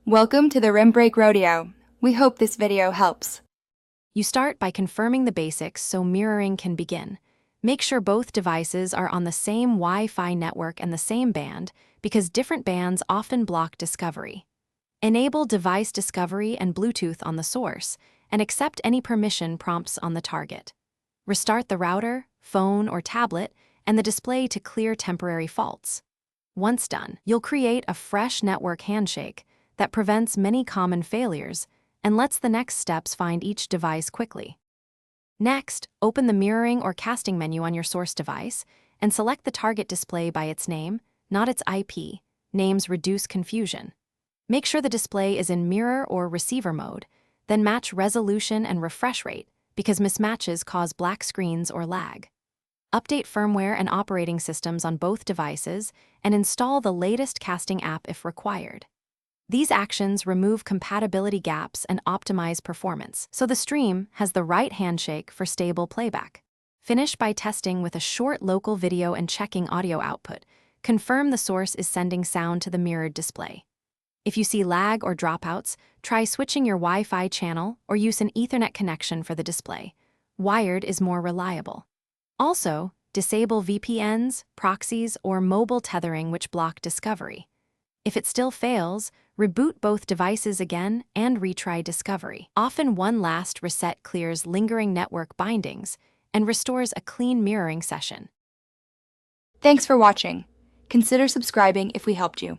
Welcome to the Rim Break Rodeo. We hope this video helps. You start by confirming the basics so mirroring can begin. Make sure both devices are on the same Wi-Fi network and the same band, because different bands often block discovery. Enable device discovery and Bluetooth on the source, and accept any permission prompts on the target. Restart the router, phone, or tablet, and the display to clear temporary faults. Once done, you'll create a fresh network handshake that prevents many common failures and lets the next steps find each device quickly. Next, open the mirroring or casting menu on your source device and select the target display by its name, not its IP. Names reduce confusion. Make sure the display is in mirror or receiver mode, then match resolution and refresh rate, because mismatches cause black screens or lag. Update firmware and operating systems on both devices and install the latest casting app if required. These actions remove compatibility gaps and optimize performance, so the stream has the right handshake for stable playback. Finish by testing with a short local video and checking audio output. Confirm the source is sending sound to the mirrored display. If you see lag or dropouts, try switching your Wi-Fi channel or use an Ethernet connection for the display. Wired is more reliable. Also, disable VPNs, proxies, or mobile tethering which block discovery. If it still fails, reboot both devices again and retry discovery. Often one last reset clears lingering network bindings and restores a clean mirroring session. Thanks for watching. Consider subscribing if we helped you.